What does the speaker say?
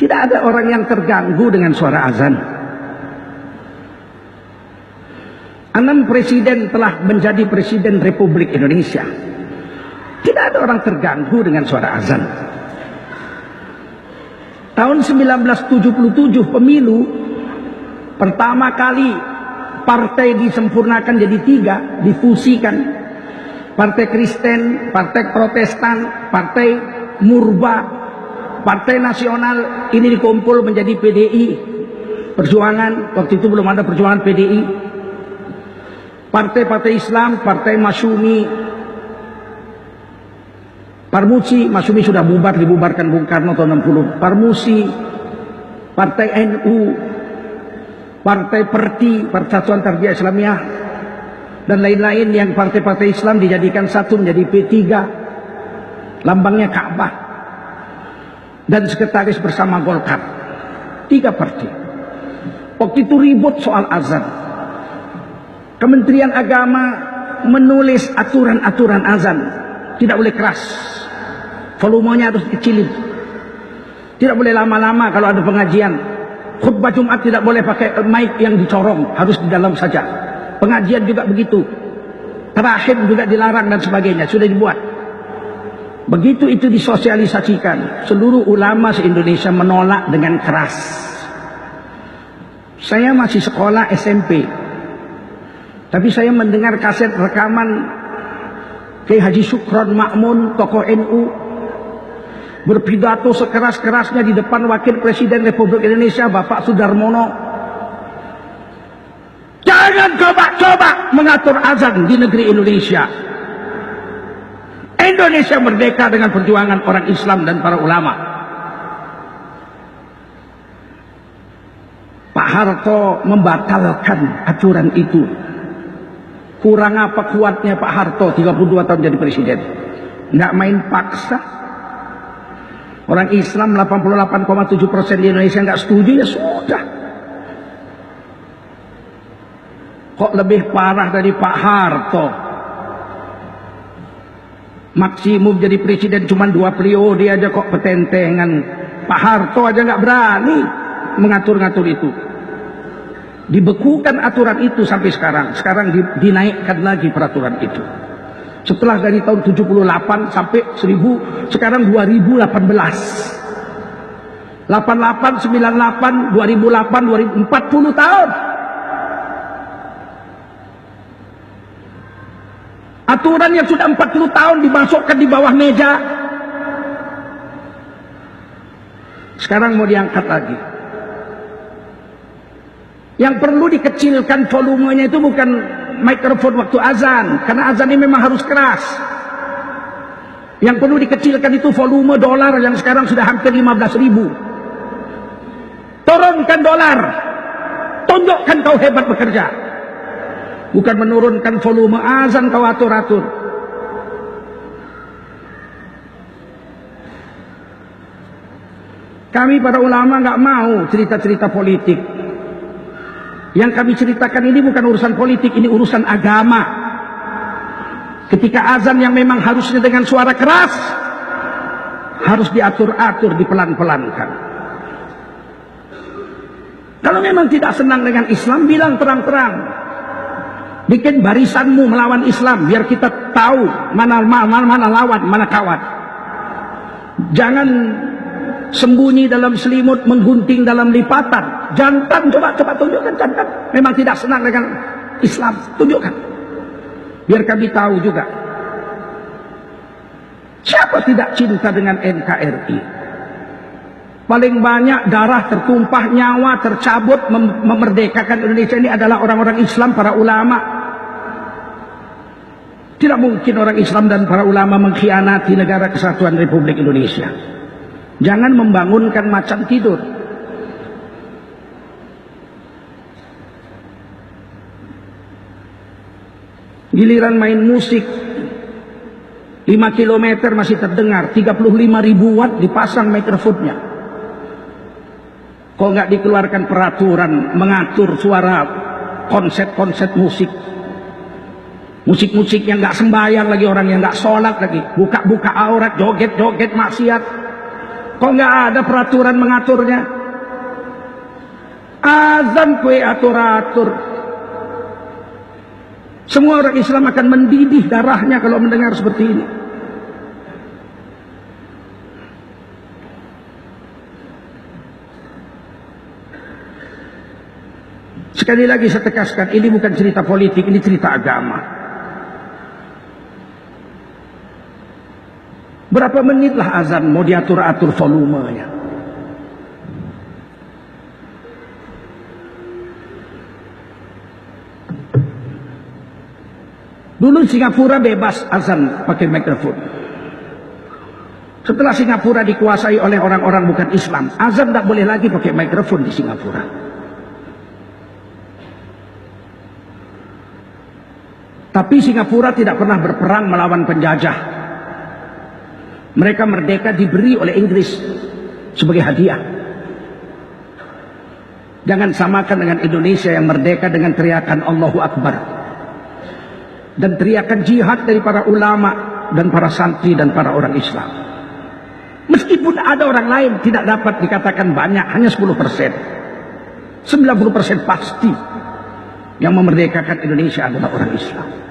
Tidak ada orang yang terganggu dengan suara azan. 6 presiden telah menjadi presiden Republik Indonesia. Tidak ada orang terganggu dengan suara azan. Tahun 1977 pemilu, pertama kali partai disempurnakan jadi 3, difusikan. Partai Kristen, Partai Protestan, Partai Murba, Partai Nasional, ini dikumpul menjadi PDI Perjuangan. Waktu itu belum ada Perjuangan PDI. Partai-partai Islam, Partai Masyumi, Parmusi, Masyumi sudah bubar, dibubarkan Bung Karno tahun 60. Parmusi, Partai NU, Partai Perti, Persatuan Tarbiyah Islamiyah, dan lain-lain yang partai-partai Islam dijadikan satu menjadi P3, lambangnya Ka'bah, dan sekretaris bersama Golkar. 3 partai. Waktu itu ribut soal azan. Kementerian Agama menulis aturan-aturan azan. Tidak boleh keras, volumenya harus dikecilin. Tidak boleh lama-lama kalau ada pengajian. Khutbah Jumat tidak boleh pakai mic yang dicorong, harus di dalam saja. Pengajian juga begitu. Terakhir juga dilarang dan sebagainya, sudah dibuat. Begitu itu disosialisasikan, seluruh ulama se-Indonesia menolak dengan keras. Saya masih sekolah SMP, tapi saya mendengar kaset rekaman Kiai Haji Syukron Ma'mun, tokoh NU, berpidato sekeras-kerasnya di depan Wakil Presiden Republik Indonesia Bapak Sudarmono. Jangan coba-coba mengatur azan di negeri Indonesia. Indonesia merdeka dengan perjuangan orang Islam dan para ulama. Pak Harto membatalkan aturan itu. Kurang apa kuatnya Pak Harto 32 tahun jadi presiden? Nggak main paksa. Orang Islam 88,7% di Indonesia nggak setuju, ya sudah. Kok lebih parah dari Pak Harto? Maksimum jadi presiden cuma 2 periode aja kok petentengan. Pak Harto aja nggak berani mengatur-ngatur itu. Dibekukan aturan itu sampai sekarang. Sekarang dinaikkan lagi peraturan itu. Setelah dari tahun 78 sampai 1000, sekarang 2018. 88, 98, 2008, 2040 tahun. Aturan yang sudah 40 tahun dimasukkan di bawah meja. Sekarang mau diangkat lagi. Yang perlu dikecilkan volumenya itu bukan mikrofon waktu azan, karena azan ini memang harus keras. Yang perlu dikecilkan itu volume dolar yang sekarang sudah hampir 15.000. Turunkan dolar, tunjukkan kau hebat bekerja. Bukan menurunkan volume azan kau atur-atur. Kami para ulama nggak mau cerita-cerita politik. Yang kami ceritakan ini bukan urusan politik, ini urusan agama. Ketika azan yang memang harusnya dengan suara keras, harus diatur-atur, dipelan-pelankan. Kalau memang tidak senang dengan Islam, bilang terang-terang. Bikin barisanmu melawan Islam, biar kita tahu mana lawan, mana kawan. Jangan sembunyi dalam selimut, menggunting dalam lipatan. Jantan, coba tunjukkan jantan. Memang tidak senang dengan Islam, tunjukkan. Biar kami tahu juga. Siapa tidak cinta dengan NKRI? Paling banyak darah tertumpah, nyawa tercabut, memerdekakan Indonesia ini adalah orang-orang Islam, para ulama. Tidak mungkin orang Islam dan para ulama mengkhianati negara kesatuan Republik Indonesia. Jangan membangunkan macan tidur. Giliran main musik 5 km masih terdengar, 35.000 watt dipasang mikrofonnya. Kok nggak dikeluarkan peraturan mengatur suara konser musik? Musik-musik yang nggak sembahyang lagi, orang yang nggak sholat lagi, buka-buka aurat, joget-joget maksiat. Kok nggak ada peraturan mengaturnya? Azan kue atur-atur. Semua orang Islam akan mendidih darahnya kalau mendengar seperti ini. Sekali lagi saya tegaskan, ini bukan cerita politik, ini cerita agama. Berapa menit lah azan mau diatur-atur volumenya. Dulu Singapura bebas azan pakai mikrofon. Setelah Singapura dikuasai oleh orang-orang bukan Islam, azan tidak boleh lagi pakai mikrofon di Singapura. Tapi Singapura tidak pernah berperang melawan penjajah. Mereka merdeka diberi oleh Inggris sebagai hadiah. Jangan samakan dengan Indonesia yang merdeka dengan teriakan Allahu Akbar dan teriakan jihad dari para ulama dan para santri dan para orang Islam. Meskipun ada orang lain tidak dapat dikatakan banyak, hanya 10%. 90% pasti yang memerdekakan Indonesia adalah orang Islam.